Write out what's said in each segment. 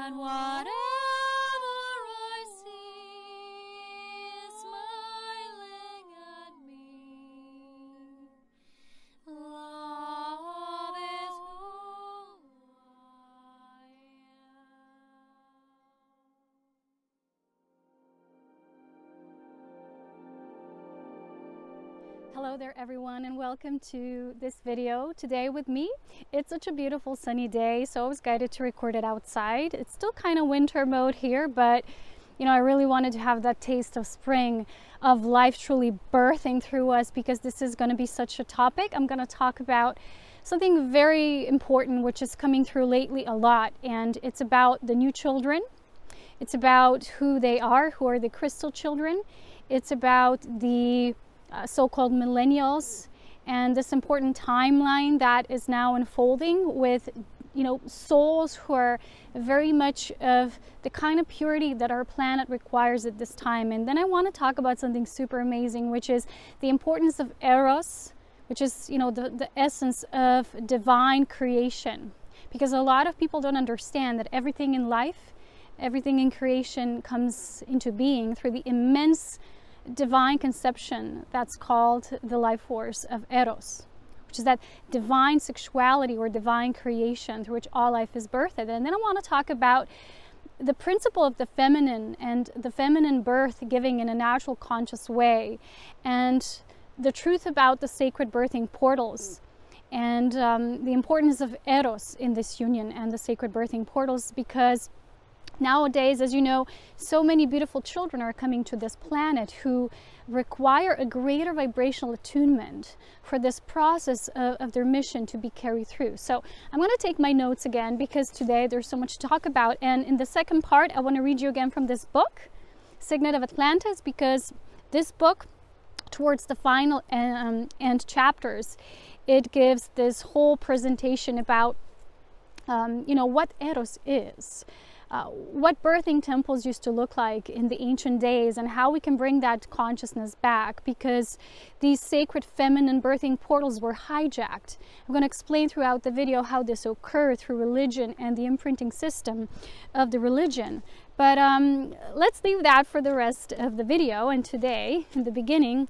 that whatever I see is smiling at me. Love is who I am. Hello there everyone, and welcome to this video today with me. It's such a beautiful sunny day, so I was guided to record it outside. It's still kind of winter mode here, but you know, I really wanted to have that taste of spring, of life truly birthing through us, because this is going to be such a topic. I'm going to talk about something very important which is coming through lately a lot, and it's about the new children. It's about who they are, who are the crystal children. It's about the so-called millennials and this important timeline that is now unfolding with, you know, souls who are very much of the kind of purity that our planet requires at this time. And then I want to talk about something super amazing, which is the importance of Eros, which is, you know, the essence of divine creation, because a lot of people don't understand that everything in life, everything in creation comes into being through the immense divine conception that's called the life force of Eros, which is that divine sexuality or divine creation through which all life is birthed. And then I want to talk about the principle of the feminine and the feminine birth giving in a natural conscious way, and the truth about the sacred birthing portals, and the importance of Eros in this union and the sacred birthing portals, because nowadays, as you know, so many beautiful children are coming to this planet who require a greater vibrational attunement for this process of their mission to be carried through. So I'm going to take my notes again, because today there's so much to talk about. And in the second part, I want to read you again from this book, Signet of Atlantis, because this book, towards the final end chapters, it gives this whole presentation about, you know, what Eros is. What birthing temples used to look like in the ancient days, and how we can bring that consciousness back, because these sacred feminine birthing portals were hijacked. I'm going to explain throughout the video how this occurred through religion and the imprinting system of the religion. But let's leave that for the rest of the video. And today, in the beginning,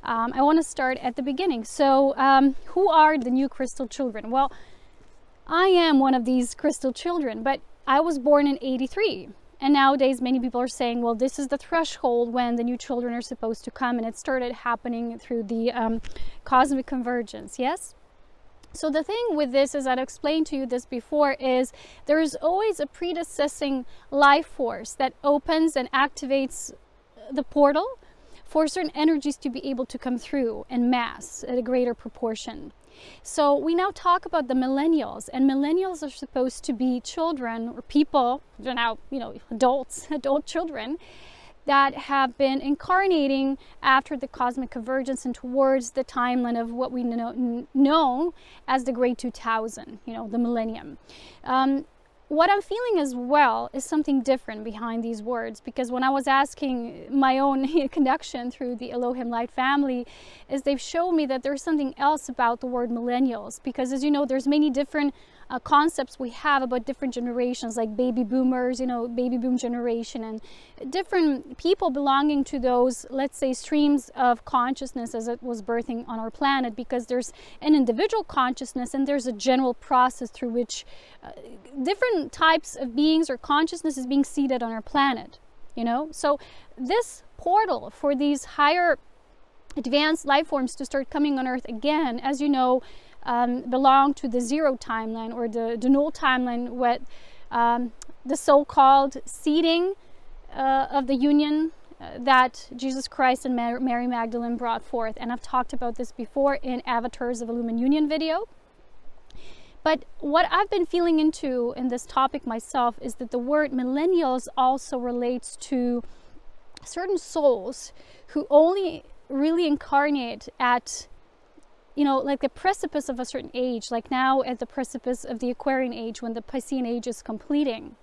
I want to start at the beginning. So who are the new crystal children? Well, I am one of these crystal children, but I was born in '83, and nowadays many people are saying, well, this is the threshold when the new children are supposed to come, and it started happening through the cosmic convergence, yes? So the thing with this, as I've explained to you this before, is there is always a predecessing life force that opens and activates the portal for certain energies to be able to come through en masse at a greater proportion. So we now talk about the millennials, and millennials are supposed to be children or people, they're now, you know, adult children that have been incarnating after the cosmic convergence and towards the timeline of what we know as the Great 2000, you know, the millennium. What I'm feeling as well is something different behind these words, because when I was asking my own connection through the Elohim Light family, is they've shown me that there's something else about the word millennials, because as you know, there's many different concepts we have about different generations, like baby boomers, you know, baby boom generation, and different people belonging to those, let's say, streams of consciousness as it was birthing on our planet, because there's an individual consciousness and there's a general process through which different types of beings or consciousness is being seeded on our planet, you know. So this portal for these higher advanced life forms to start coming on Earth again, as you know, belong to the zero timeline, or the null timeline, with the so-called seeding of the union that Jesus Christ and Mary Magdalene brought forth. And I've talked about this before in Avatars of Illumined Union video. But what I've been feeling into in this topic myself is that the word millennials also relates to certain souls who only really incarnate at, you know, like the precipice of a certain age, like now at the precipice of the Aquarian age, when the Piscean age is completing.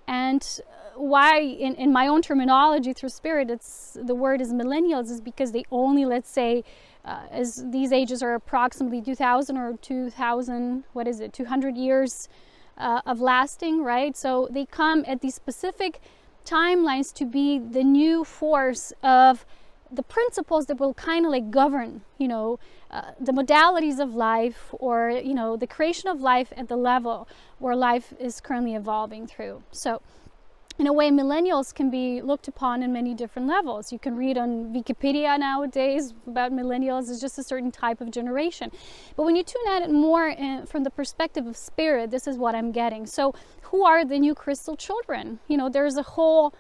And why, in my own terminology through spirit, the word is millennials, is because they only, let's say, as these ages are approximately 2000 or 2000, what is it, 200 years of lasting, right? So they come at these specific timelines to be the new force of the principles that will kind of like govern, you know, the modalities of life, or, you know, the creation of life at the level where life is currently evolving through. So in a way, millennials can be looked upon in many different levels. You can read on Wikipedia nowadays about millennials as just a certain type of generation. But when you tune at it more from the perspective of spirit, this is what I'm getting. So who are the new crystal children? You know, there's a whole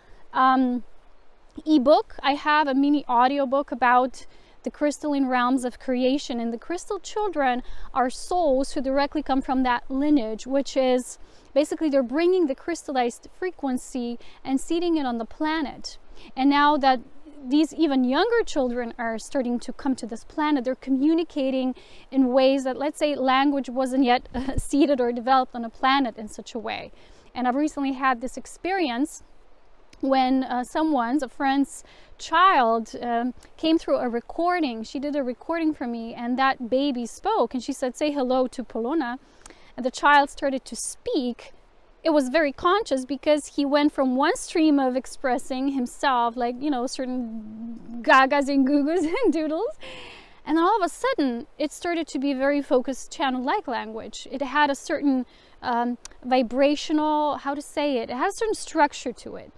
ebook. I have a mini audiobook about the crystalline realms of creation. And the crystal children are souls who directly come from that lineage, which is basically they're bringing the crystallized frequency and seeding it on the planet. And now that these even younger children are starting to come to this planet, they're communicating in ways that, let's say, language wasn't yet seeded or developed on a planet in such a way. And I've recently had this experience when a friend's child came through a recording. She did a recording for me, and that baby spoke, and she said, "Say hello to Polona." And the child started to speak. It was very conscious because he went from one stream of expressing himself, like, you know, certain gagas and gugus and doodles. And then all of a sudden, it started to be very focused channel-like language. It had a certain vibrational, how to say it, it had a certain structure to it.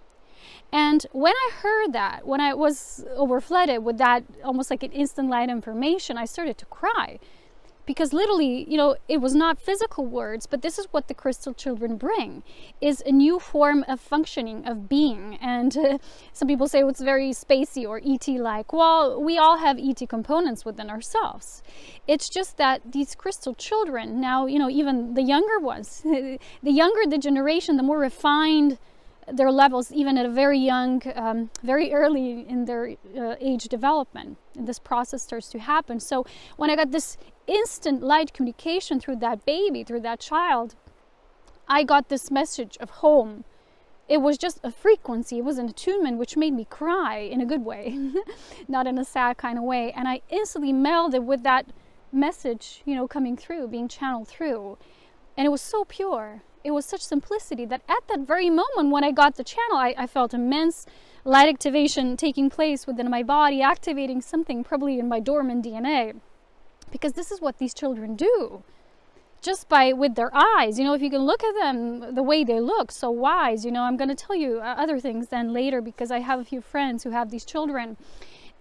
And when I heard that, when I was overflooded with that almost like an instant light information, I started to cry. Because literally, you know, it was not physical words, but this is what the crystal children bring, is a new form of functioning, of being. And some people say, well, it's very spacey or ET-like. Well, we all have ET components within ourselves. It's just that these crystal children, now, you know, even the younger ones, the younger the generation, the more refined their levels, even at a very young, very early in their age development. And this process starts to happen. So when I got this instant light communication through that baby, through that child, I got this message of home. It was just a frequency, it was an attunement, which made me cry in a good way, not in a sad kind of way. And I instantly melded with that message, you know, coming through, being channeled through. And it was so pure. It was such simplicity that at that very moment when I got the channel, I felt immense light activation taking place within my body, activating something probably in my dormant DNA. Because this is what these children do. Just with their eyes, you know, if you can look at them the way they look, so wise, you know. I'm going to tell you other things then later, because I have a few friends who have these children,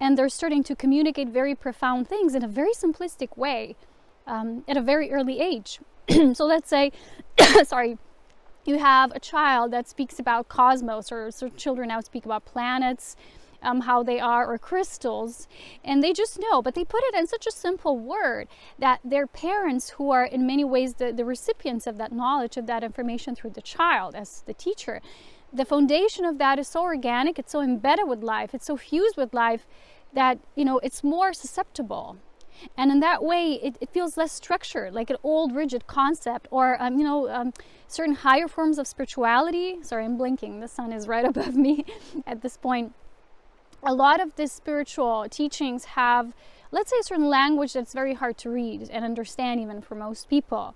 and they're starting to communicate very profound things in a very simplistic way at a very early age. So let's say, sorry, you have a child that speaks about cosmos, or children now speak about planets, how they are, or crystals, and they just know, but they put it in such a simple word that their parents, who are in many ways the recipients of that knowledge, of that information through the child as the teacher, the foundation of that is so organic, it's so embedded with life, it's so fused with life that, you know, it's more susceptible. And in that way, it feels less structured, like an old rigid concept, or, you know, certain higher forms of spirituality. Sorry, I'm blinking. The sun is right above me at this point. A lot of these spiritual teachings have, let's say, a certain language that's very hard to read and understand even for most people.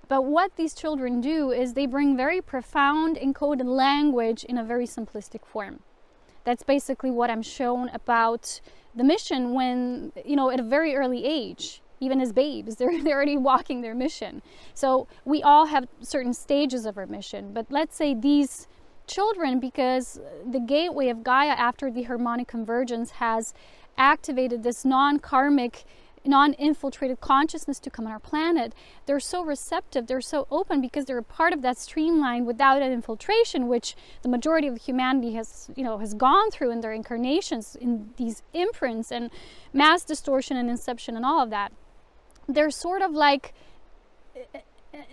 But what these children do is they bring very profound encoded language in a very simplistic form. That's basically what I'm shown about the mission when, you know, at a very early age, even as babes, they're already walking their mission. So we all have certain stages of our mission. But let's say these children, because the gateway of Gaia after the harmonic convergence has activated this non-karmic, non-infiltrated consciousness to come on our planet, they're so receptive, they're so open, because they're a part of that streamline without an infiltration, which the majority of humanity has, you know, has gone through in their incarnations, in these imprints and mass distortion and inception and all of that. They're sort of like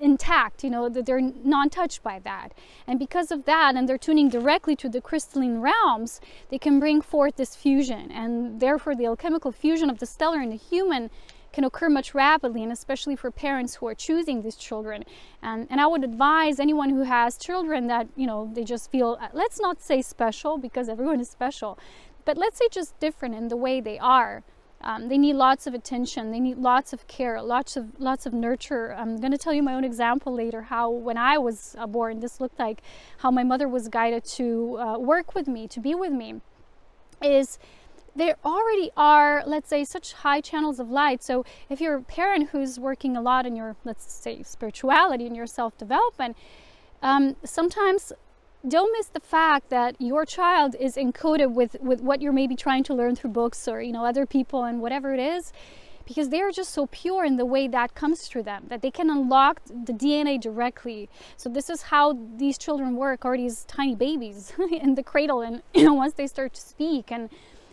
intact, you know, that they're non-touched by that. And because of that, and they're tuning directly to the crystalline realms, they can bring forth this fusion, and therefore the alchemical fusion of the stellar and the human can occur much rapidly, and especially for parents who are choosing these children. And I would advise anyone who has children that, you know, they just feel, let's not say special, because everyone is special, but let's say just different in the way they are. They need lots of attention. They need lots of care, lots of nurture. I'm going to tell you my own example later, how when I was born, this looked like, how my mother was guided to work with me, to be with me. Is there already are, let's say, such high channels of light. So if you're a parent who's working a lot in your, let's say, spirituality and your self-development, sometimes don't miss the fact that your child is encoded with what you're maybe trying to learn through books or, you know, other people and whatever it is, because they are just so pure in the way that comes through them, that they can unlock the DNA directly. So this is how these children work, already as tiny babies in the cradle, and you know, once they start to speak and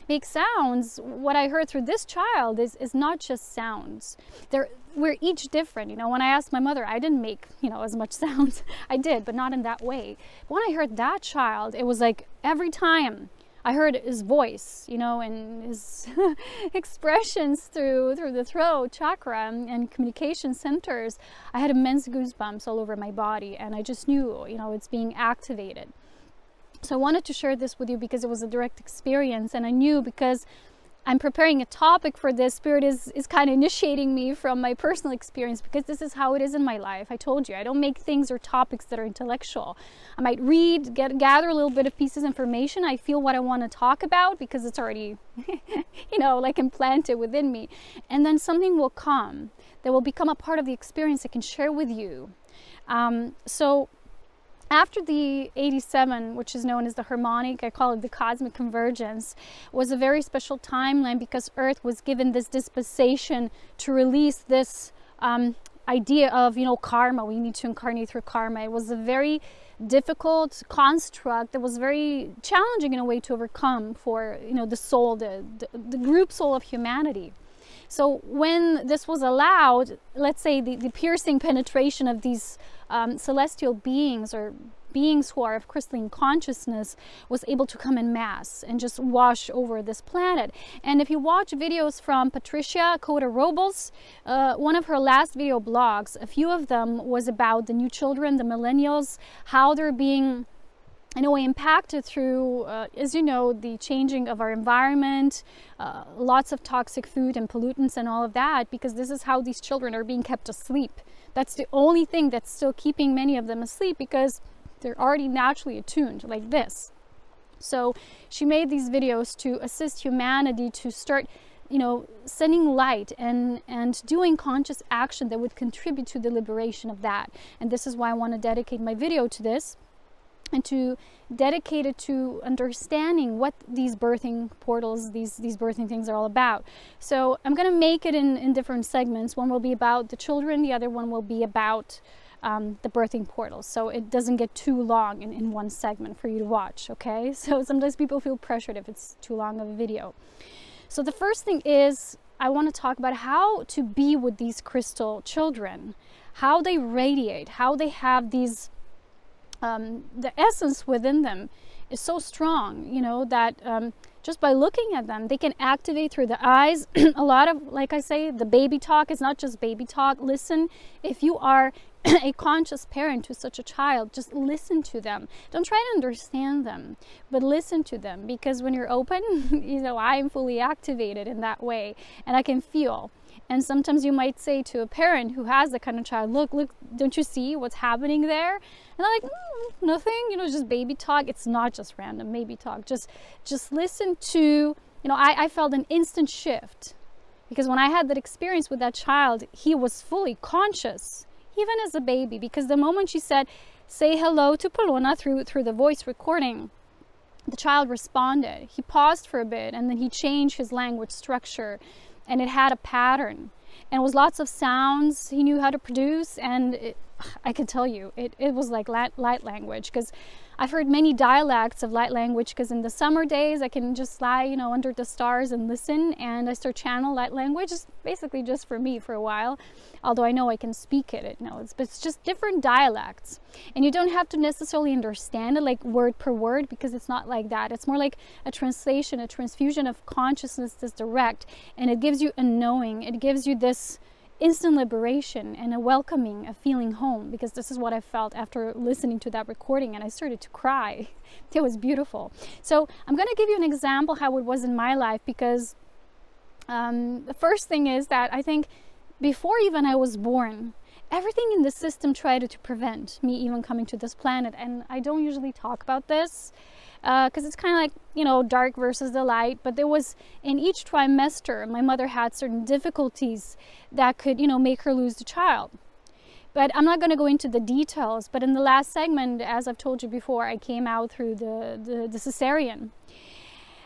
make sounds, what I heard through this child is not just sounds. We're each different. You know, when I asked my mother, I didn't make, you know, as much sounds. I did, but not in that way. But when I heard that child, it was like every time I heard his voice, you know, and his expressions through the throat chakra and communication centers, I had immense goosebumps all over my body, and I just knew, you know, it's being activated. So I wanted to share this with you because it was a direct experience, and I knew, because I'm preparing a topic for this, Spirit is kind of initiating me from my personal experience, because this is how it is in my life. I told you, I don't make things or topics that are intellectual. I might read, gather a little bit of pieces of information. I feel what I want to talk about because it's already, you know, like implanted within me. And then something will come that will become a part of the experience I can share with you. So after the 87, which is known as the harmonic, I call it the cosmic convergence, was a very special timeline, because Earth was given this dispensation to release this idea of, you know, karma. We need to incarnate through karma. It was a very difficult construct that was very challenging in a way to overcome for, you know, the soul, the group soul of humanity. So when this was allowed, let's say the piercing penetration of these celestial beings, or beings who are of crystalline consciousness, was able to come in mass and just wash over this planet. And if you watch videos from Patricia Cota-Robles, one of her last video blogs, a few of them was about the new children, the millennials, how they're being in a way impacted through, as you know, the changing of our environment, lots of toxic food and pollutants and all of that, because this is how these children are being kept asleep. That's the only thing that's still keeping many of them asleep, because they're already naturally attuned like this. So she made these videos to assist humanity to start, you know, sending light and doing conscious action that would contribute to the liberation of that. And this is why I want to dedicate my video to this, and to dedicate it to understanding what these birthing portals, these birthing things are all about. So I'm going to make it in different segments. One will be about the children, the other one will be about the birthing portals, so it doesn't get too long in one segment for you to watch, okay? So sometimes people feel pressured if it's too long of a video. So the first thing is, I want to talk about how to be with these crystal children, how they radiate, how they have these the essence within them is so strong, you know, that just by looking at them, they can activate through the eyes. A lot of, like I say, the baby talk is not just baby talk. Listen, if you are a conscious parent to such a child, just listen to them. Don't try to understand them, but listen to them, because when you're open, you know, I'm fully activated in that way, and I can feel. And sometimes you might say to a parent who has that kind of child, look, don't you see what's happening there? And they're like, nothing, you know, just baby talk. It's not just random baby talk. Just listen to, you know, I felt an instant shift, because when I had that experience with that child, he was fully conscious, even as a baby, because the moment she said, say hello to Polona through the voice recording, the child responded. He paused for a bit, and then he changed his language structure. And it had a pattern, and it was lots of sounds he knew how to produce, and I can tell you, it was like light language, because I've heard many dialects of light language, because in the summer days I can just lie, you know, under the stars and listen, and I start channel light language. It's basically just for me for a while, although I know I can speak it. No, it's just different dialects, and you don't have to necessarily understand it like word per word, because it's not like that. It's more like a translation, a transfusion of consciousness that's direct, and it gives you a knowing. It gives you this instant liberation and a welcoming, a feeling home, because this is what I felt after listening to that recording, and I started to cry. It was beautiful. So I'm going to give you an example how it was in my life, because The first thing is that I think before even I was born, everything in the system tried to prevent me even coming to this planet. And I don't usually talk about this because it's kind of like, you know, dark versus the light. But there was, in each trimester, my mother had certain difficulties that could, you know, make her lose the child. But I'm not going to go into the details. But in the last segment, as I've told you before, I came out through the cesarean.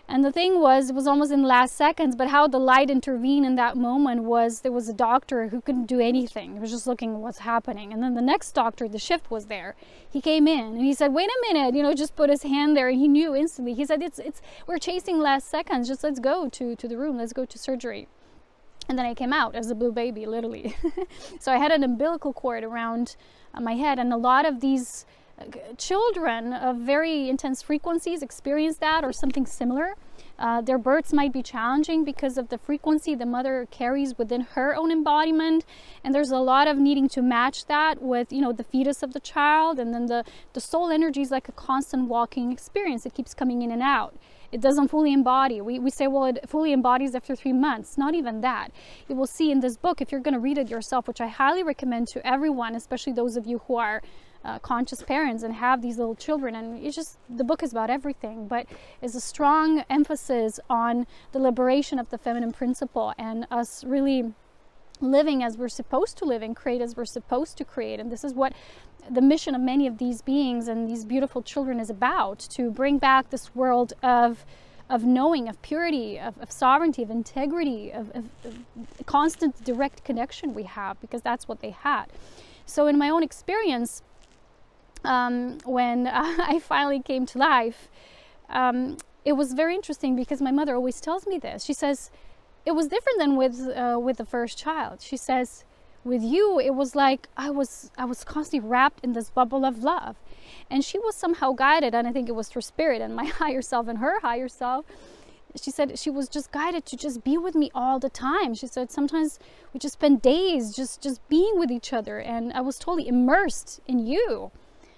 And the thing was, it was almost in the last seconds, but how the light intervened in that moment was there was a doctor who couldn't do anything. He was just looking at what's happening. And then the next doctor, the shift was there. He came in and he said, wait a minute, you know, just put his hand there. And he knew instantly. He said, we're chasing last seconds. Just let's go to the room. Let's go to surgery. And then I came out as a blue baby, literally. So I had an umbilical cord around my head, and a lot of these children of very intense frequencies experience that or something similar. Their births might be challenging because of the frequency the mother carries within her own embodiment, and there's a lot of needing to match that with, you know, the fetus of the child, and then the soul energy is like a constant walking experience. It keeps coming in and out. It doesn't fully embody. We say, well, it fully embodies after 3 months. Not even that. You will see in this book, if you're going to read it yourself, which I highly recommend to everyone, especially those of you who are conscious parents and have these little children, and it's just, the book is about everything, but is a strong emphasis on the liberation of the feminine principle and us really living as we're supposed to live and create as we're supposed to create. And this is what the mission of many of these beings and these beautiful children is about, to bring back this world of knowing, of purity, of sovereignty, of integrity, of constant direct connection we have, because that's what they had. So in my own experience, when I finally came to life, it was very interesting because my mother always tells me this. She says, it was different than with the first child. She says, with you, it was like I was constantly wrapped in this bubble of love. And she was somehow guided, and I think it was her spirit and my higher self and her higher self. She said she was just guided to just be with me all the time. She said sometimes we just spend days just being with each other, and I was totally immersed in you.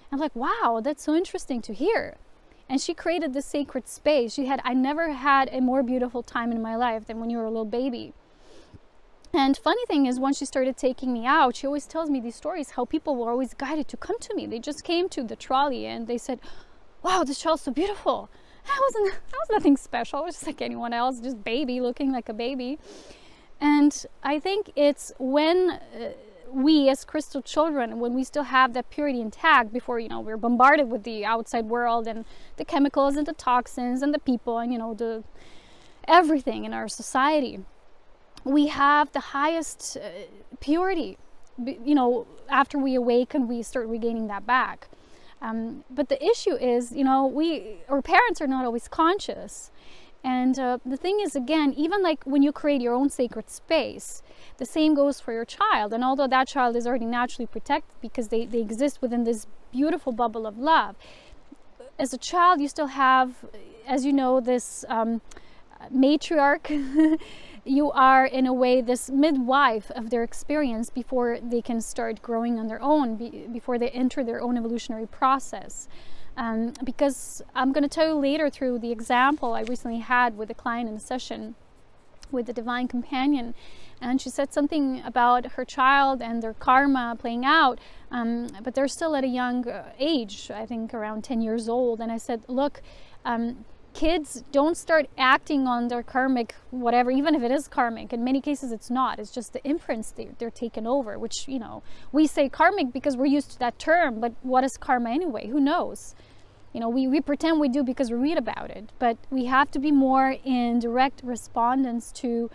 I'm like, wow, that's so interesting to hear. And she created this sacred space. I never had a more beautiful time in my life than when you were a little baby. And funny thing is, once she started taking me out, she always tells me these stories, how people were always guided to come to me. They just came to the trolley and they said, wow, this child's so beautiful. I was nothing special. I was just like anyone else, just baby, looking like a baby. And I think it's when we as crystal children, when we still have that purity intact before, you know, we're bombarded with the outside world and the chemicals and the toxins and the people and, you know, the everything in our society, we have the highest purity. You know, after we awaken, we start regaining that back. But the issue is, you know, our parents are not always conscious. And the thing is, again, even like when you create your own sacred space, the same goes for your child. And although that child is already naturally protected because they exist within this beautiful bubble of love, as a child, you still have, as you know, this matriarch. You are, in a way, this midwife of their experience before they can start growing on their own, before they enter their own evolutionary process. Because I'm going to tell you later through the example I recently had with a client in a session with the divine companion, and she said something about her child and their karma playing out, but they're still at a young age, I think around 10 years old. And I said, look, kids don't start acting on their karmic whatever, even if it is karmic. In many cases it's not. It's just the imprints they're taken over, which, you know, we say karmic because we're used to that term, but what is karma anyway? Who knows? You know, we pretend we do because we read about it, but we have to be more in direct response to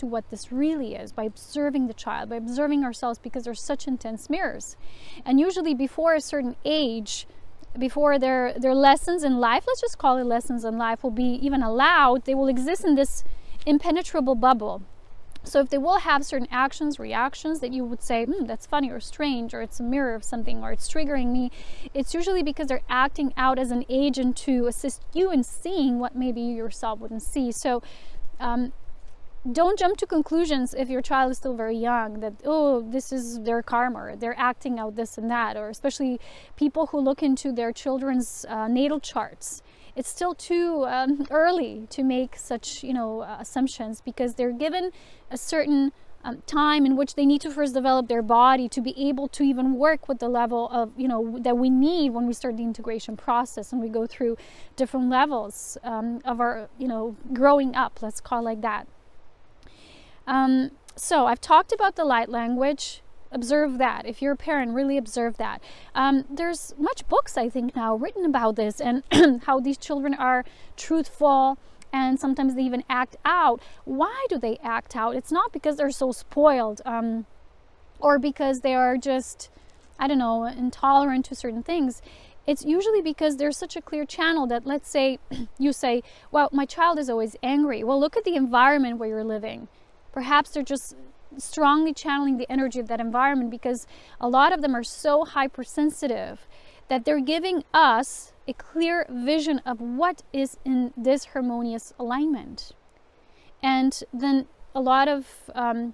what this really is, by observing the child, by observing ourselves, because they're such intense mirrors. And usually before a certain age, before their lessons in life, let's just call it lessons in life, will be even allowed, they will exist in this impenetrable bubble. So if they will have certain actions, reactions that you would say, that's funny or strange, or it's a mirror of something, or it's triggering me, it's usually because they're acting out as an agent to assist you in seeing what maybe you yourself wouldn't see. So don't jump to conclusions if your child is still very young that, oh, this is their karma, or they're acting out this and that, or especially people who look into their children's natal charts. it's still too early to make such, you know, assumptions, because they're given a certain time in which they need to first develop their body to be able to even work with the level of, you know, that we need when we start the integration process and we go through different levels of our, you know, growing up, let's call it like that. So I've talked about the light language. Observe that. If you're a parent, really observe that. There's much books, I think, now written about this, and how these children are truthful, and sometimes they even act out. Why do they act out? It's not because they're so spoiled, or because they are just, I don't know, intolerant to certain things. It's usually because there's such a clear channel that, let's say, you say, well, my child is always angry. Well, look at the environment where you're living. Perhaps they're just strongly channeling the energy of that environment, because a lot of them are so hypersensitive that they're giving us a clear vision of what is in this harmonious alignment. And then a lot of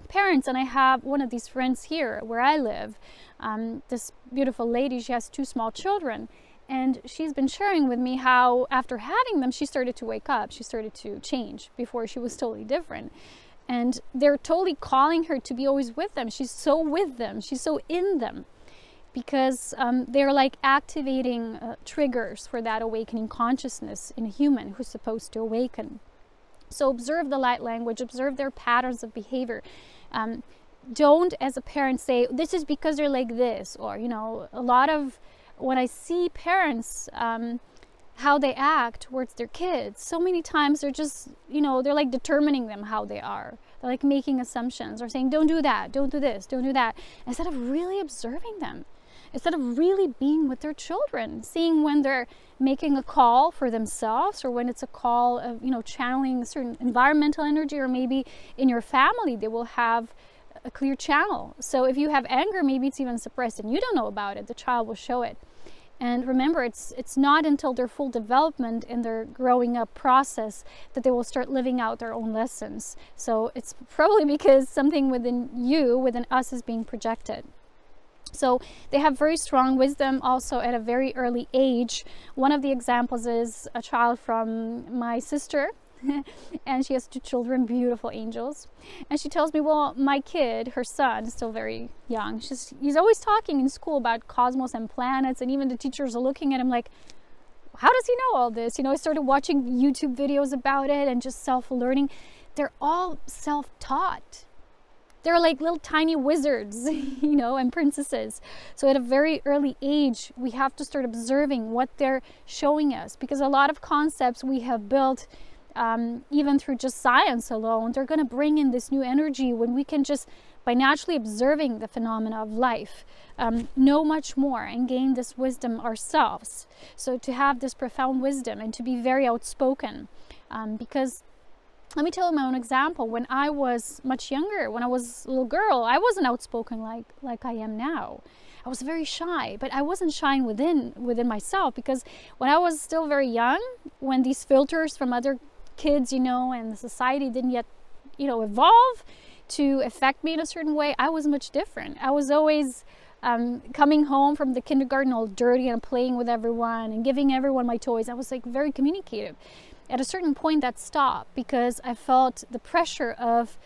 parents, and I have one of these friends here where I live, this beautiful lady, she has 2 small children, and she's been sharing with me how after having them, she started to wake up, she started to change. Before, she was totally different. And they're totally calling her to be always with them. She's so with them. She's so in them, because they're like activating triggers for that awakening consciousness in a human who's supposed to awaken. So observe the light language, observe their patterns of behavior. Don't, as a parent, say, this is because they're like this, or, you know, a lot of, when I see parents, how they act towards their kids, so many times they're just, you know, they're like determining them how they are. They're like making assumptions, or saying, don't do that, don't do this, don't do that, instead of really observing them, instead of really being with their children, seeing when they're making a call for themselves, or when it's a call of, you know, channeling a certain environmental energy, or maybe in your family they will have a clear channel. So if you have anger, maybe it's even suppressed and you don't know about it, the child will show it. And remember, it's not until their full development in their growing up process that they will start living out their own lessons. So it's probably because something within you, within us, is being projected. So they have very strong wisdom also at a very early age. One of the examples is a child from my sister. And she has 2 children, beautiful angels. And she tells me, well, my kid, her son, is still very young. He's always talking in school about cosmos and planets, and even the teachers are looking at him like, how does he know all this? You know, I started watching YouTube videos about it and just self-learning. They're all self-taught. They're like little tiny wizards, you know, and princesses. So at a very early age, we have to start observing what they're showing us, because a lot of concepts we have built even through just science alone, they're going to bring in this new energy when we can just, by naturally observing the phenomena of life, know much more and gain this wisdom ourselves. So to have this profound wisdom and to be very outspoken, because let me tell you my own example. When I was much younger, when I was a little girl, I wasn't outspoken like I am now. I was very shy, but I wasn't shy within myself, because when I was still very young, when these filters from other kids, you know, and the society didn't yet, you know, evolve to affect me in a certain way, I was much different. I was always coming home from the kindergarten all dirty and playing with everyone and giving everyone my toys. I was like very communicative. At a certain point that stopped, because I felt the pressure of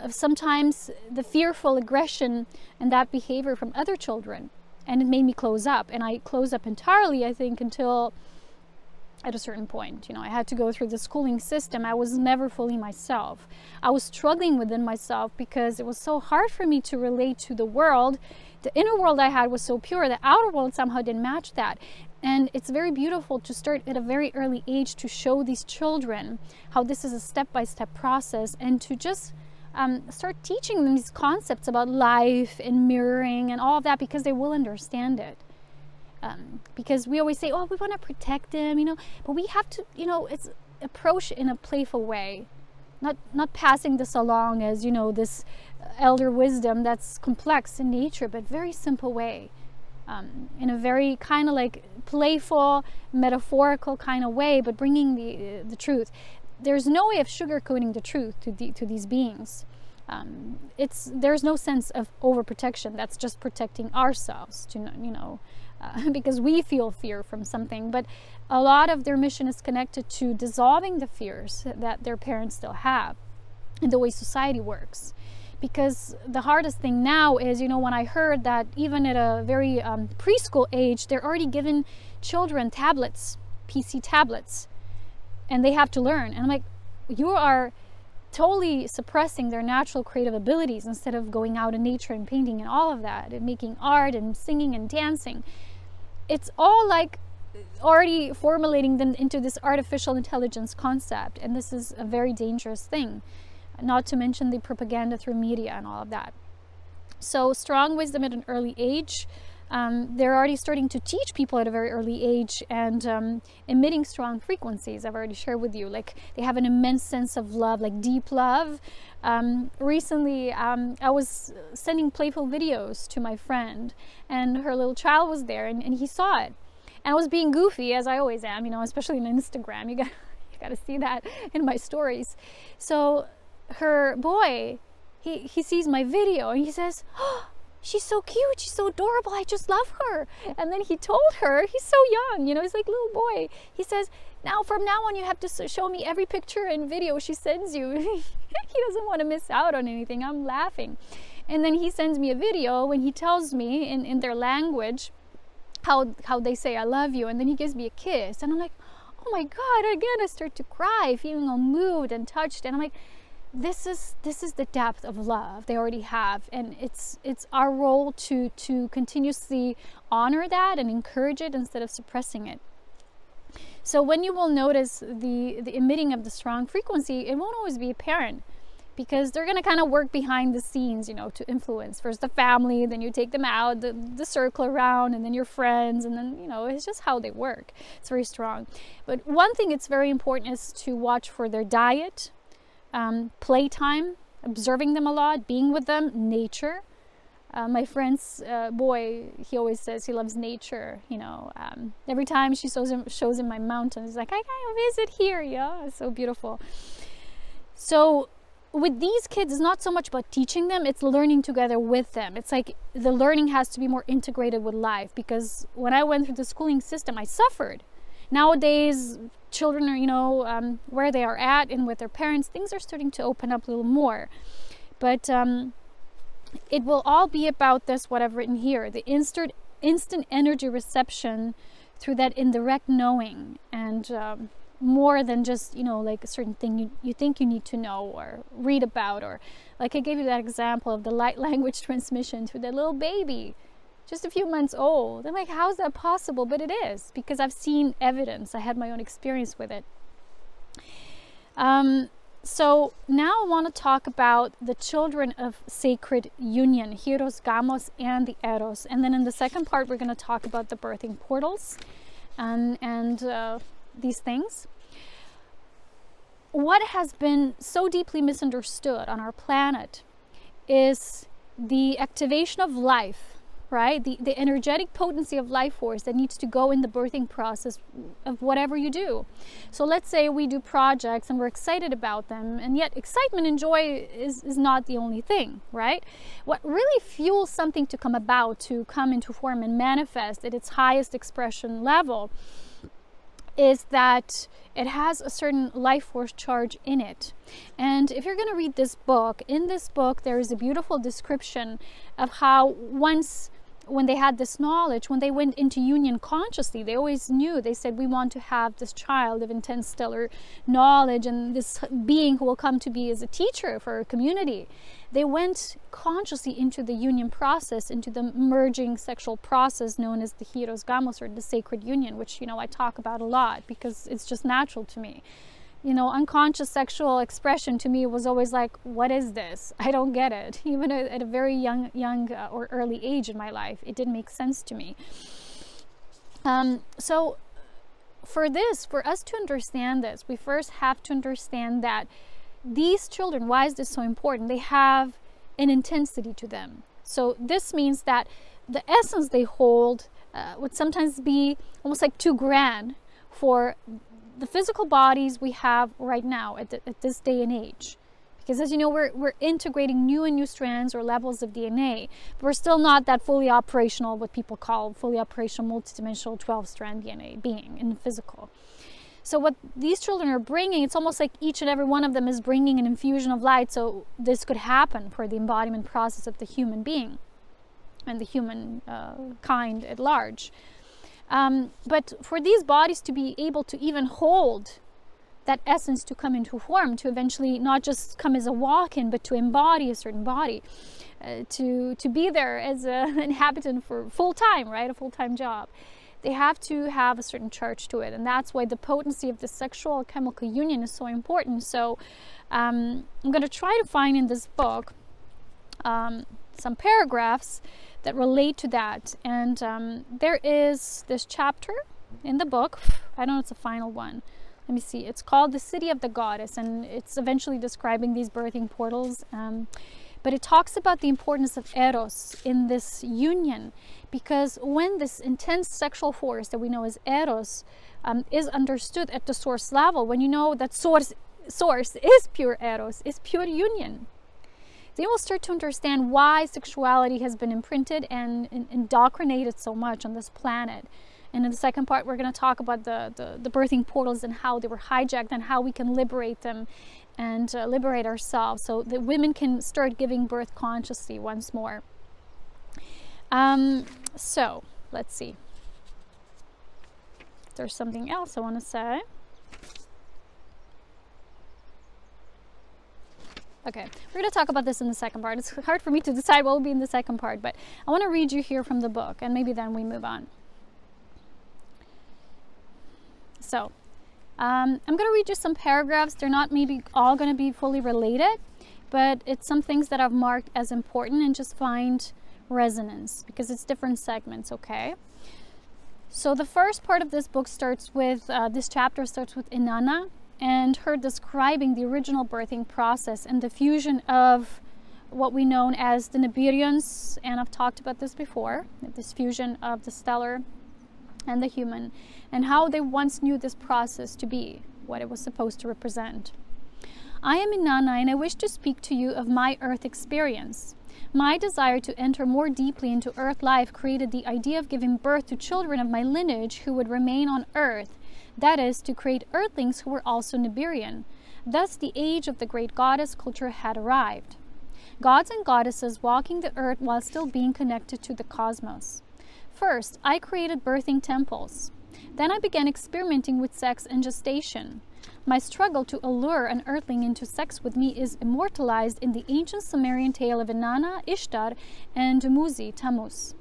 sometimes the fearful aggression and that behavior from other children, and it made me close up. And I closed up entirely, I think, until at a certain point. You know, I had to go through the schooling system. I was never fully myself. I was struggling within myself because it was so hard for me to relate to the world. The inner world I had was so pure, the outer world somehow didn't match that. And it's very beautiful to start at a very early age to show these children how this is a step-by-step process, and to just start teaching them these concepts about life and mirroring and all of that, because they will understand it. Because we always say, oh, we want to protect them, you know, but we have to, you know, it's approach in a playful way, not passing this along as, you know, this elder wisdom that's complex in nature, but very simple way, in a very kind of like playful, metaphorical kind of way, but bringing the truth. There's no way of sugarcoating the truth to these beings. There's no sense of overprotection. That's just protecting ourselves, to, you know, because we feel fear from something. But a lot of their mission is connected to dissolving the fears that their parents still have and the way society works. Because the hardest thing now is, you know, when I heard that even at a very preschool age, they're already giving children tablets, PC tablets, and they have to learn. And I'm like, you are totally suppressing their natural creative abilities instead of going out in nature and painting and all of that and making art and singing and dancing. It's all like already formulating them into this artificial intelligence concept, and this is a very dangerous thing, not to mention the propaganda through media and all of that. So strong wisdom at an early age, they're already starting to teach people at a very early age, and emitting strong frequencies. I've already shared with you, like they have an immense sense of love, like deep love. Recently I was sending playful videos to my friend, and her little child was there, and he saw it, and I was being goofy, as I always am, you know, especially on Instagram. You got to see that in my stories. So her boy, he sees my video and he says, "Oh, she's so cute, she's so adorable, I just love her." And then he told her, he's so young, you know, he's like a little boy, he says, from now on you have to show me every picture and video she sends you." He doesn't want to miss out on anything. I'm laughing. And then he sends me a video when he tells me in their language how they say I love you, and then he gives me a kiss, and I'm like, oh my God, again I start to cry, feeling all moved and touched, and I'm like, this is the depth of love they already have, and it's our role to continuously honor that and encourage it instead of suppressing it. So when you will notice the emitting of the strong frequency, it won't always be apparent, because they're going to kind of work behind the scenes, you know, to influence first the family, then you take them out, the circle around, and then your friends, and then, you know, it's just how they work. It's very strong. But one thing it's very important is to watch for their diet, playtime, observing them a lot, being with them, nature. My friend's boy, he always says he loves nature, you know. Every time she shows him my mountains, he's like, I gotta visit here, yeah, it's so beautiful. So with these kids, it's not so much about teaching them, it's learning together with them. It's like the learning has to be more integrated with life, because when I went through the schooling system, I suffered. Nowadays, children are, you know, where they are at and with their parents, things are starting to open up a little more. But it will all be about this, what I've written here, the instant energy reception through that indirect knowing, and more than just, you know, like a certain thing you think you need to know or read about, or like I gave you that example of the light language transmission through that little baby, just a few months old. I'm like, how is that possible? But it is, because I've seen evidence. I had my own experience with it. So now I want to talk about the children of sacred union, Eros, Gamos, and the Eros. And then in the second part, we're going to talk about the birthing portals and these things. What has been so deeply misunderstood on our planet is the activation of life, right? The energetic potency of life force that needs to go in the birthing process of whatever you do. So let's say we do projects and we're excited about them, and yet excitement and joy is not the only thing, right? What really fuels something to come about, to come into form and manifest at its highest expression level, is that it has a certain life force charge in it. And if you're going to read this book, in this book there is a beautiful description of how once, when they had this knowledge, when they went into union consciously, they always knew, they said, we want to have this child of intense stellar knowledge and this being who will come to be as a teacher for our community. They went consciously into the union process, into the merging sexual process known as the Eros Gamos, or the sacred union, which, you know, I talk about a lot because it's just natural to me. You know, unconscious sexual expression to me was always like, what is this? I don't get it. Even at a very young or early age in my life, it didn't make sense to me. So for us to understand this, we first have to understand that these children, why is this so important? They have an intensity to them. So this means that the essence they hold would sometimes be almost like too grand for the physical bodies we have right now at this day and age. Because as you know, we're integrating new and new strands or levels of DNA, but we're still not that fully operational, what people call fully operational multidimensional 12-strand DNA being in the physical. So what these children are bringing, it's almost like each and every one of them is bringing an infusion of light, so this could happen for the embodiment process of the human being and the human kind at large. But for these bodies to be able to even hold that essence, to come into form, to eventually not just come as a walk-in, but to embody a certain body, to be there as an inhabitant for full-time, right, a full-time job, they have to have a certain charge to it. And that's why the potency of the sexual chemical union is so important. So I'm going to try to find in this book some paragraphs that relate to that. And there is this chapter in the book, I don't know, it's the final one. Let me see. It's called The City of the Goddess, and it's eventually describing these birthing portals. But it talks about the importance of Eros in this union, because when this intense sexual force that we know as Eros is understood at the source level, when you know that source is pure Eros, is pure union, they will start to understand why sexuality has been imprinted and indoctrinated so much on this planet. And in the second part, we're going to talk about the birthing portals and how they were hijacked and how we can liberate them and liberate ourselves so that women can start giving birth consciously once more. So let's see. There's something else I want to say. Okay, we're going to talk about this in the second part. It's hard for me to decide what will be in the second part, but I want to read you here from the book, and maybe then we move on. So, I'm going to read you some paragraphs. They're not maybe all going to be fully related, but it's some things that I've marked as important and just find resonance because it's different segments, okay? So the first part of this book starts with, this chapter starts with Inanna and her describing the original birthing process and the fusion of what we know as the Nibirians, and I've talked about this before, this fusion of the stellar and the human, and how they once knew this process to be, what it was supposed to represent. I am Inanna, and I wish to speak to you of my Earth experience. My desire to enter more deeply into Earth life created the idea of giving birth to children of my lineage who would remain on Earth, that is, to create Earthlings who were also Nibirian. Thus, the age of the great goddess culture had arrived. Gods and goddesses walking the Earth while still being connected to the cosmos. First, I created birthing temples. Then I began experimenting with sex and gestation. My struggle to allure an earthling into sex with me is immortalized in the ancient Sumerian tale of Inanna, Ishtar, and Dumuzi, Tammuz.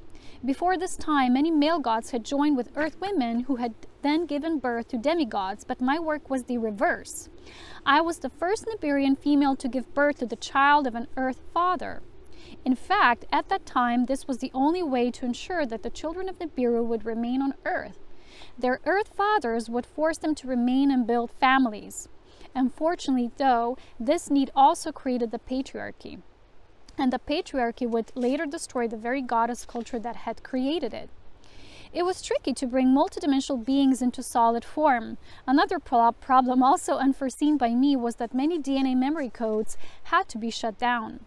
Before this time, many male gods had joined with earth women who had then given birth to demigods, but my work was the reverse. I was the first Nibirian female to give birth to the child of an earth father. In fact, at that time, this was the only way to ensure that the children of Nibiru would remain on Earth. Their Earth fathers would force them to remain and build families. Unfortunately, though, this need also created the patriarchy. And the patriarchy would later destroy the very goddess culture that had created it. It was tricky to bring multidimensional beings into solid form. Another problem also unforeseen by me was that many DNA memory codes had to be shut down.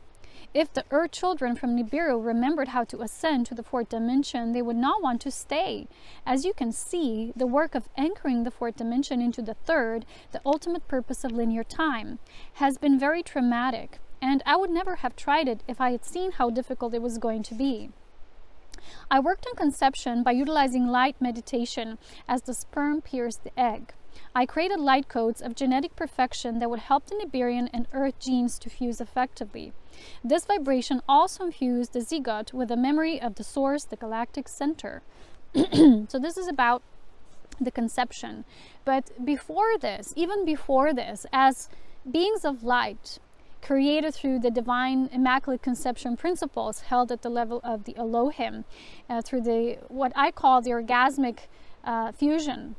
If the Earth children from Nibiru remembered how to ascend to the fourth dimension, they would not want to stay. As you can see, the work of anchoring the fourth dimension into the third, the ultimate purpose of linear time, has been very traumatic, and I would never have tried it if I had seen how difficult it was going to be. I worked on conception by utilizing light meditation as the sperm pierced the egg. I created light codes of genetic perfection that would help the Nibirian and Earth genes to fuse effectively. This vibration also infused the zygote with a memory of the source, the galactic center. So this is about the conception. But before this, even before this, as beings of light, created through the divine immaculate conception principles held at the level of the Elohim, through the what I call the orgasmic fusion.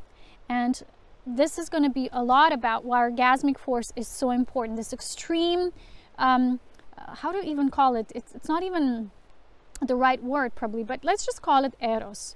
And this is going to be a lot about why orgasmic force is so important. This extreme, how do you even call it? It's not even the right word probably, but let's just call it Eros.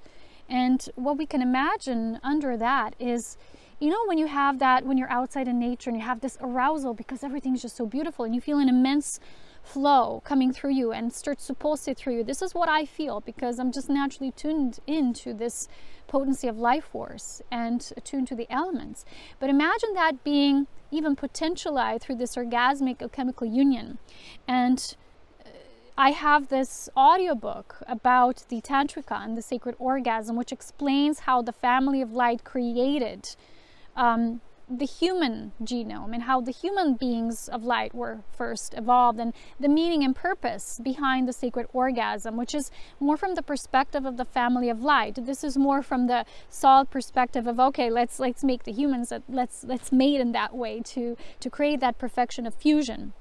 And what we can imagine under that is you know, when you have that, when you're outside in nature and you have this arousal because everything's just so beautiful and you feel an immense flow coming through you and starts to pulsate through you. This is what I feel because I'm just naturally tuned into this potency of life force and attuned to the elements. But imagine that being even potentialized through this orgasmic alchemical union. And I have this audiobook about the Tantrika and the sacred orgasm, which explains how the family of light created the human genome and how the human beings of light were first evolved, and the meaning and purpose behind the sacred orgasm, which is more from the perspective of the family of light. This is more from the solid perspective of, okay, let's make the humans, let's mate in that way to create that perfection of fusion.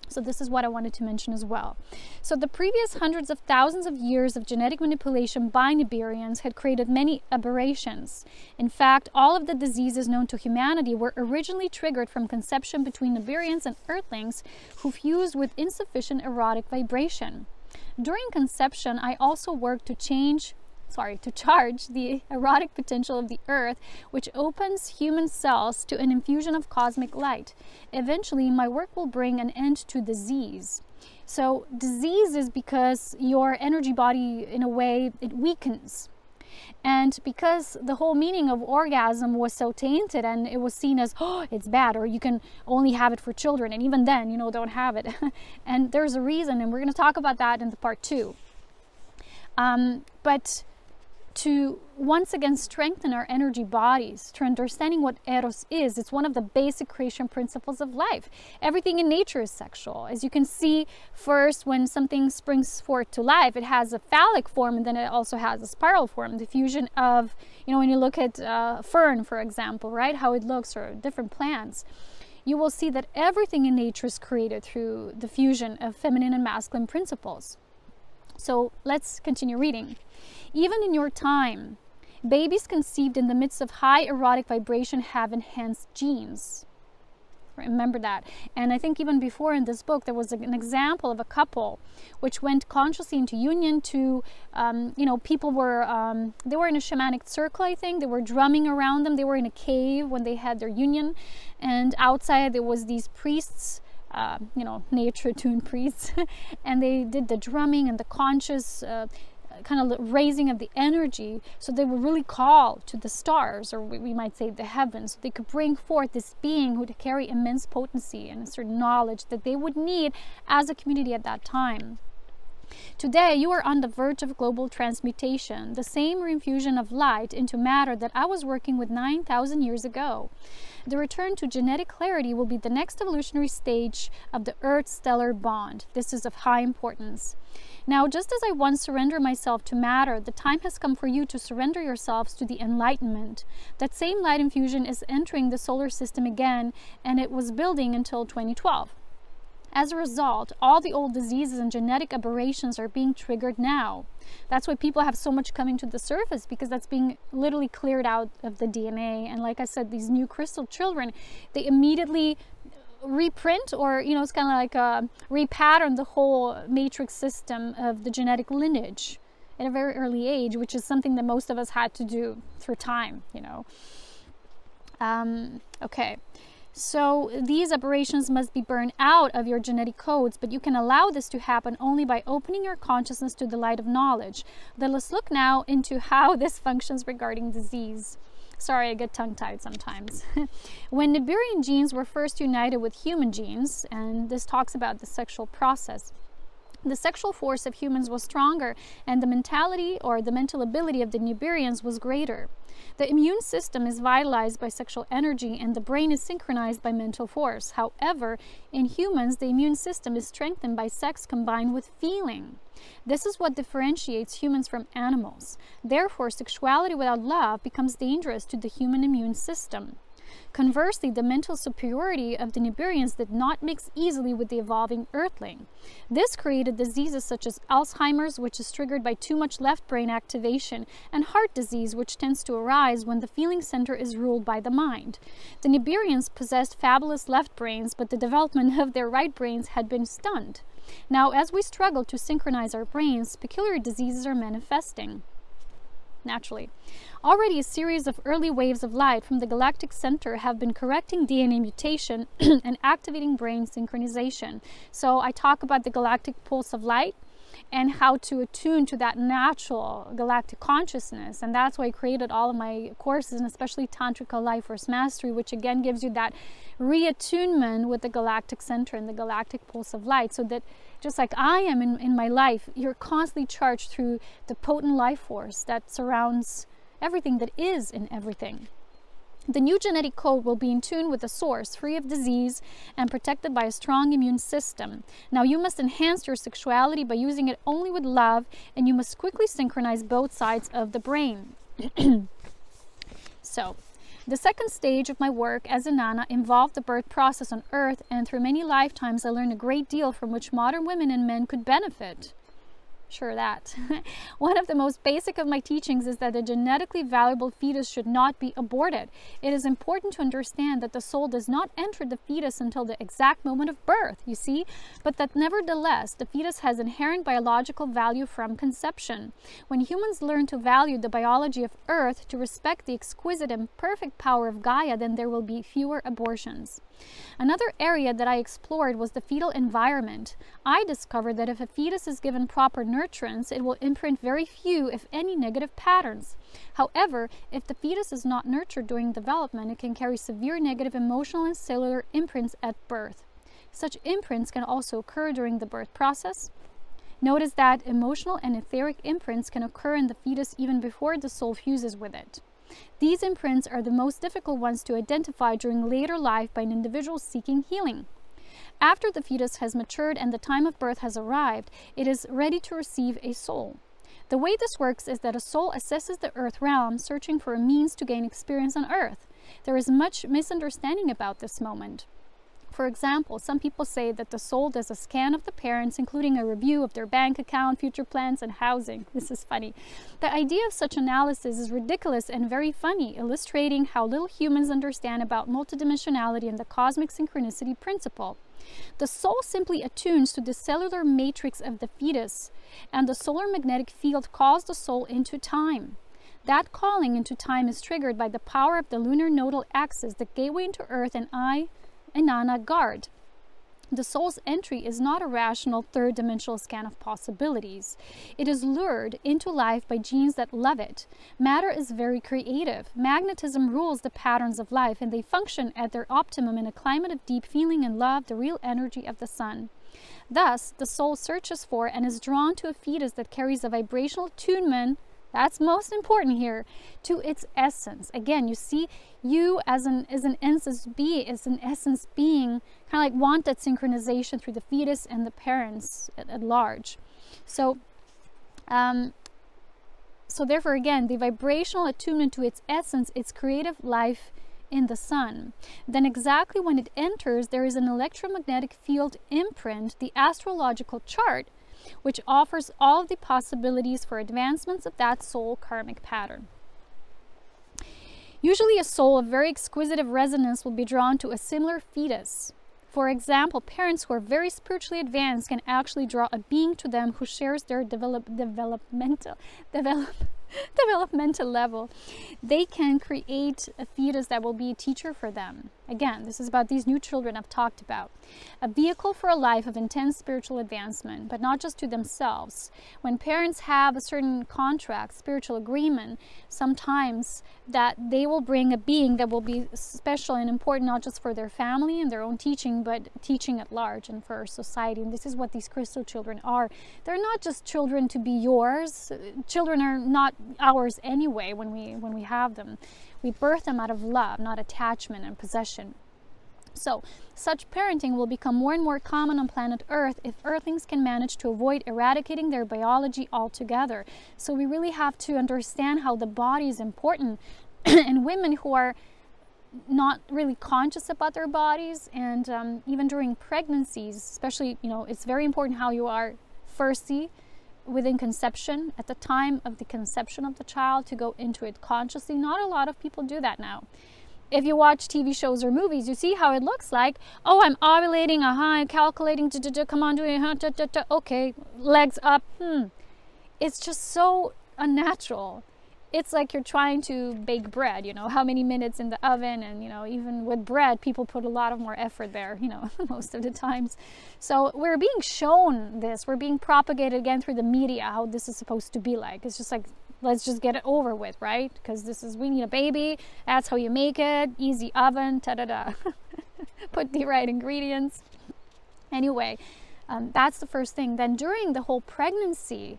So this is what I wanted to mention as well. So the previous hundreds of thousands of years of genetic manipulation by Nibirians had created many aberrations. In fact, all of the diseases known to humanity were originally triggered from conception between Nibirians and Earthlings who fused with insufficient erotic vibration. During conception, I also worked to charge the erotic potential of the earth, which opens human cells to an infusion of cosmic light. Eventually, my work will bring an end to disease. So disease is because your energy body, in a way, it weakens. And because the whole meaning of orgasm was so tainted and it was seen as, oh, it's bad, or you can only have it for children, and even then, you know, don't have it. And there's a reason, and we're going to talk about that in the part 2. But to once again strengthen our energy bodies, to understanding what Eros is, it's one of the basic creation principles of life. Everything in nature is sexual. As you can see, first, when something springs forth to life, it has a phallic form, and then it also has a spiral form. The fusion of, you know, when you look at fern, for example, right, how it looks, or different plants, you will see that everything in nature is created through the fusion of feminine and masculine principles. So let's continue reading. Even in your time, babies conceived in the midst of high erotic vibration have enhanced genes. Remember that. And I think even before in this book, there was an example of a couple which went consciously into union to, you know, people were, they were in a shamanic circle, I think. They were drumming around them. They were in a cave when they had their union. And outside there was these priests, you know, nature-attuned priests. And they did the drumming and the conscious kind of raising of the energy, so they would really call to the stars, or we might say the heavens, so they could bring forth this being who would carry immense potency and a certain knowledge that they would need as a community at that time. Today, you are on the verge of global transmutation, the same reinfusion of light into matter that I was working with 9,000 years ago. The return to genetic clarity will be the next evolutionary stage of the Earth-stellar bond. This is of high importance. Now, just as I once surrendered myself to matter, the time has come for you to surrender yourselves to the enlightenment. That same light infusion is entering the solar system again, and it was building until 2012. As a result, all the old diseases and genetic aberrations are being triggered now. That's why people have so much coming to the surface, because that's being literally cleared out of the DNA. And like I said, these new crystal children, they immediately reprint, or, you know, it's kind of like repattern the whole matrix system of the genetic lineage at a very early age, which is something that most of us had to do through time, you know. Okay. So these aberrations must be burned out of your genetic codes, but you can allow this to happen only by opening your consciousness to the light of knowledge. Then let's look now into how this functions regarding disease. Sorry, I get tongue-tied sometimes. When Nibirian genes were first united with human genes, and this talks about the sexual process, the sexual force of humans was stronger, and the mentality or the mental ability of the Nibirians was greater. The immune system is vitalized by sexual energy, and the brain is synchronized by mental force. However, in humans, the immune system is strengthened by sex combined with feeling. This is what differentiates humans from animals. Therefore, sexuality without love becomes dangerous to the human immune system. Conversely, the mental superiority of the Nibirians did not mix easily with the evolving Earthling. This created diseases such as Alzheimer's, which is triggered by too much left brain activation, and heart disease, which tends to arise when the feeling center is ruled by the mind. The Nibirians possessed fabulous left brains, but the development of their right brains had been stunned. Now, as we struggle to synchronize our brains, peculiar diseases are manifesting. naturally. Already a series of early waves of light from the galactic center have been correcting DNA mutation and activating brain synchronization. So I talk about the galactic pulse of light and how to attune to that natural galactic consciousness. And that's why I created all of my courses, and especially Tantrika Life Force Mastery, which again gives you that reattunement with the galactic center and the galactic pulse of light, so that just like I am in my life, you're constantly charged through the potent life force that surrounds everything that is in everything. The new genetic code will be in tune with the source, free of disease and protected by a strong immune system. Now you must enhance your sexuality by using it only with love, and you must quickly synchronize both sides of the brain. So, the second stage of my work as a Nana involved the birth process on Earth, and through many lifetimes I learned a great deal from which modern women and men could benefit. Sure that. One of the most basic of my teachings is that a genetically valuable fetus should not be aborted. It is important to understand that the soul does not enter the fetus until the exact moment of birth, you see, but that nevertheless the fetus has inherent biological value from conception. When humans learn to value the biology of Earth, to respect the exquisite and perfect power of Gaia, then there will be fewer abortions. Another area that I explored was the fetal environment. I discovered that if a fetus is given proper nurturance, it will imprint very few, if any, negative patterns. However, if the fetus is not nurtured during development, it can carry severe negative emotional and cellular imprints at birth. Such imprints can also occur during the birth process. Notice that emotional and etheric imprints can occur in the fetus even before the soul fuses with it. These imprints are the most difficult ones to identify during later life by an individual seeking healing. After the fetus has matured and the time of birth has arrived, it is ready to receive a soul. The way this works is that a soul assesses the earth realm, searching for a means to gain experience on earth. There is much misunderstanding about this moment. For example, some people say that the soul does a scan of the parents, including a review of their bank account, future plans, and housing. This is funny. The idea of such analysis is ridiculous and very funny, illustrating how little humans understand about multidimensionality and the cosmic synchronicity principle. The soul simply attunes to the cellular matrix of the fetus, and the solar magnetic field calls the soul into time. That calling into time is triggered by the power of the lunar nodal axis, the gateway into Earth, and Inanna guard. The soul's entry is not a rational third-dimensional scan of possibilities. It is lured into life by genes that love it. Matter is very creative. Magnetism rules the patterns of life, and they function at their optimum in a climate of deep feeling and love, the real energy of the sun. Thus, the soul searches for and is drawn to a fetus that carries a vibrational attunement, that's most important here, to its essence. Again, you see, you as an essence being, kind of like want that synchronization through the fetus and the parents at large. So therefore, again, the vibrational attunement to its essence, its creative life in the sun. Then exactly when it enters, there is an electromagnetic field imprint, the astrological chart, which offers all of the possibilities for advancements of that soul karmic pattern. Usually a soul of very exquisite resonance will be drawn to a similar fetus. For example, parents who are very spiritually advanced can actually draw a being to them who shares their developmental level. They can create a fetus that will be a teacher for them. Again, this is about these new children I've talked about. A vehicle for a life of intense spiritual advancement, but not just to themselves. When parents have a certain contract, spiritual agreement, sometimes that they will bring a being that will be special and important, not just for their family and their own teaching, but teaching at large and for our society. And this is what these crystal children are. They're not just children to be yours. Children are not ours anyway when we have them. We birth them out of love, not attachment and possession. So, such parenting will become more and more common on planet Earth if Earthlings can manage to avoid eradicating their biology altogether. So we really have to understand how the body is important. And women who are not really conscious about their bodies, and even during pregnancies, especially, it's very important how you are firstly within conception, at the time of the conception of the child, to go into it consciously. Not a lot of people do that now. If you watch TV shows or movies, you see how it looks like. Oh, I'm ovulating, I'm calculating, come on, do it, okay, legs up. It's just so unnatural. it's like you're trying to bake bread, you know, how many minutes in the oven, and, you know, even with bread, people put a lot of more effort there, you know, most of the times. So we're being shown this, we're being propagated again through the media, how this is supposed to be like. It's just like, let's just get it over with, right? Because this is, we need a baby, that's how you make it, easy oven, ta-da-da. Put the right ingredients. Anyway, that's the first thing. Then during the whole pregnancy,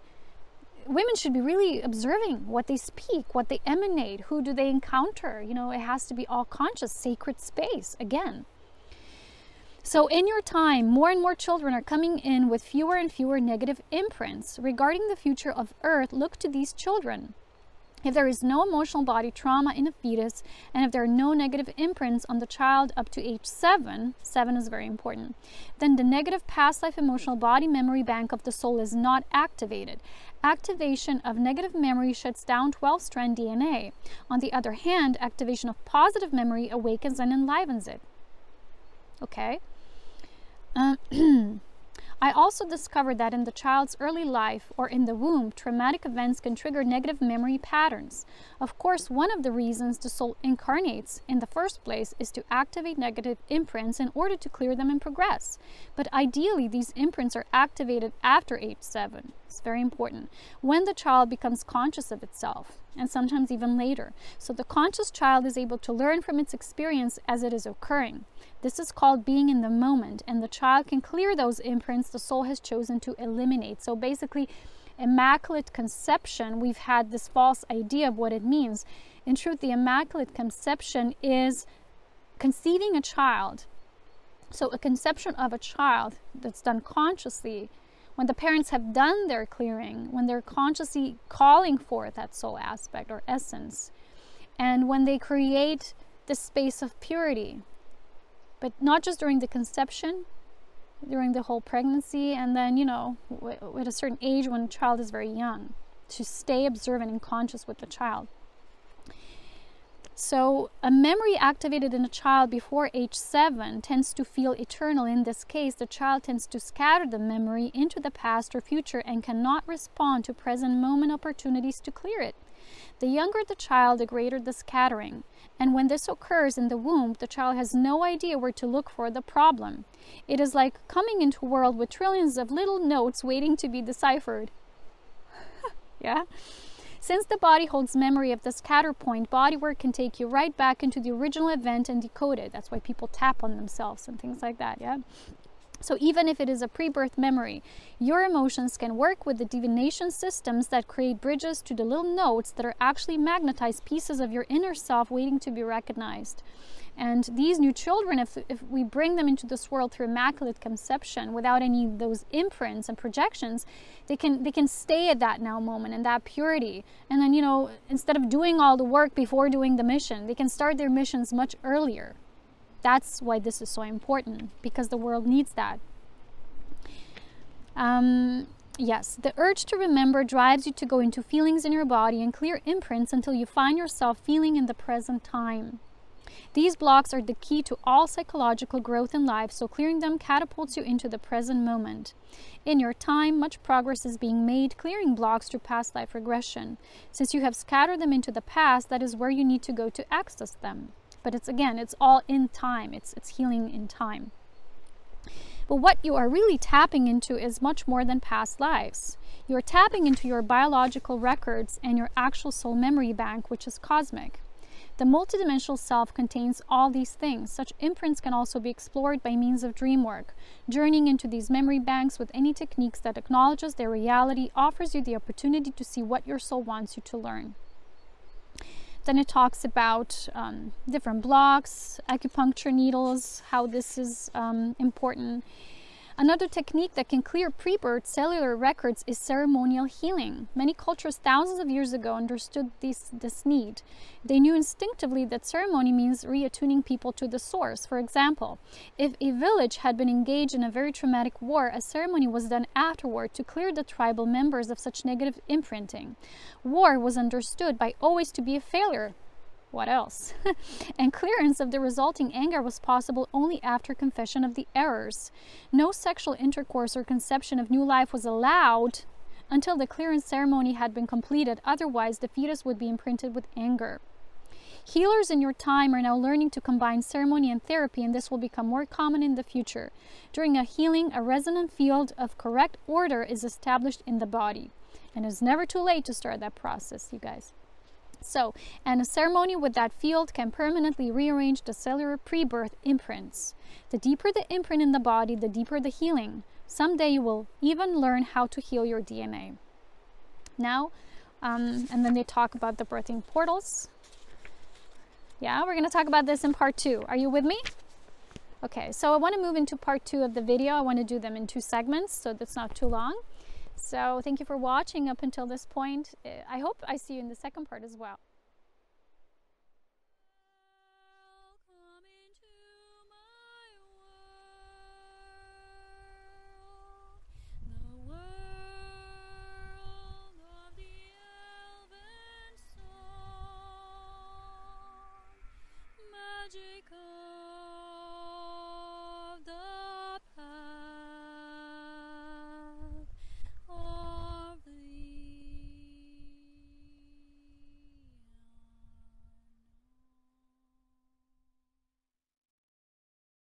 women should be really observing what they speak, what they emanate, who do they encounter. You know, it has to be all conscious, sacred space again. So in your time, more and more children are coming in with fewer and fewer negative imprints. Regarding the future of Earth, look to these children. If there is no emotional body trauma in a fetus, and if there are no negative imprints on the child up to age 7 is very important, then the negative past life emotional body memory bank of the soul is not activated. Activation of negative memory shuts down 12-strand DNA. On the other hand, activation of positive memory awakens and enlivens it. Okay? I also discovered that in the child's early life or in the womb, traumatic events can trigger negative memory patterns. Of course, one of the reasons the soul incarnates in the first place is to activate negative imprints in order to clear them and progress. But ideally, these imprints are activated after age 7. It's very important. When the child becomes conscious of itself, and sometimes even later. So the conscious child is able to learn from its experience as it is occurring. This is called being in the moment, and the child can clear those imprints the soul has chosen to eliminate. So basically, Immaculate Conception, we've had this false idea of what it means. In truth, the Immaculate Conception is conceiving a child. So a conception of a child that's done consciously, when the parents have done their clearing, when they're consciously calling forth that soul aspect or essence, and when they create this space of purity. But not just during the conception, during the whole pregnancy, and then, you know, at a certain age when a child is very young, to stay observant and conscious with the child. So a memory activated in a child before age 7 tends to feel eternal. In this case, the child tends to scatter the memory into the past or future and cannot respond to present moment opportunities to clear it. The younger the child, the greater the scattering. And when this occurs in the womb, the child has no idea where to look for the problem. It is like coming into a world with trillions of little notes waiting to be deciphered. Yeah? Since the body holds memory of the scatter point, bodywork can take you right back into the original event and decode it. That's why people tap on themselves and things like that, yeah? So even if it is a pre-birth memory, your emotions can work with the divination systems that create bridges to the little notes that are actually magnetized pieces of your inner self waiting to be recognized. And these new children, if we bring them into this world through Immaculate Conception without any of those imprints and projections, they can stay at that now moment and that purity. And then, you know, instead of doing all the work before doing the mission, they can start their missions much earlier. That's why this is so important, because the world needs that. Yes, the urge to remember drives you to go into feelings in your body and clear imprints until you find yourself feeling in the present time. These blocks are the key to all psychological growth in life, so clearing them catapults you into the present moment. In your time, much progress is being made clearing blocks through past life regression. Since you have scattered them into the past, that is where you need to go to access them. But it's all in time. It's healing in time. But what you are really tapping into is much more than past lives. You are tapping into your biological records and your actual soul memory bank, which is cosmic. The multidimensional self contains all these things. Such imprints can also be explored by means of dream work. Journeying into these memory banks with any techniques that acknowledges their reality offers you the opportunity to see what your soul wants you to learn. Then it talks about different blocks, acupuncture needles, how this is important. Another technique that can clear pre-birth cellular records is ceremonial healing. Many cultures thousands of years ago understood this need. They knew instinctively that ceremony means reattuning people to the source. For example, if a village had been engaged in a very traumatic war, a ceremony was done afterward to clear the tribal members of such negative imprinting. War was understood by always to be a failure. What else? And clearance of the resulting anger was possible only after confession of the errors. No sexual intercourse or conception of new life was allowed until the clearance ceremony had been completed. Otherwise, the fetus would be imprinted with anger. Healers in your time are now learning to combine ceremony and therapy, and this will become more common in the future. During a healing, a resonant field of correct order is established in the body. And it's never too late to start that process, you guys. So, and a ceremony with that field can permanently rearrange the cellular pre-birth imprints. The deeper the imprint in the body, the deeper the healing. Someday you will even learn how to heal your DNA. Now, and then they talk about the birthing portals. Yeah, we're going to talk about this in part 2. Are you with me? Okay, so I want to move into part 2 of the video. I want to do them in 2 segments, so that's not too long. So thank you for watching up until this point. I hope I see you in the second part as well.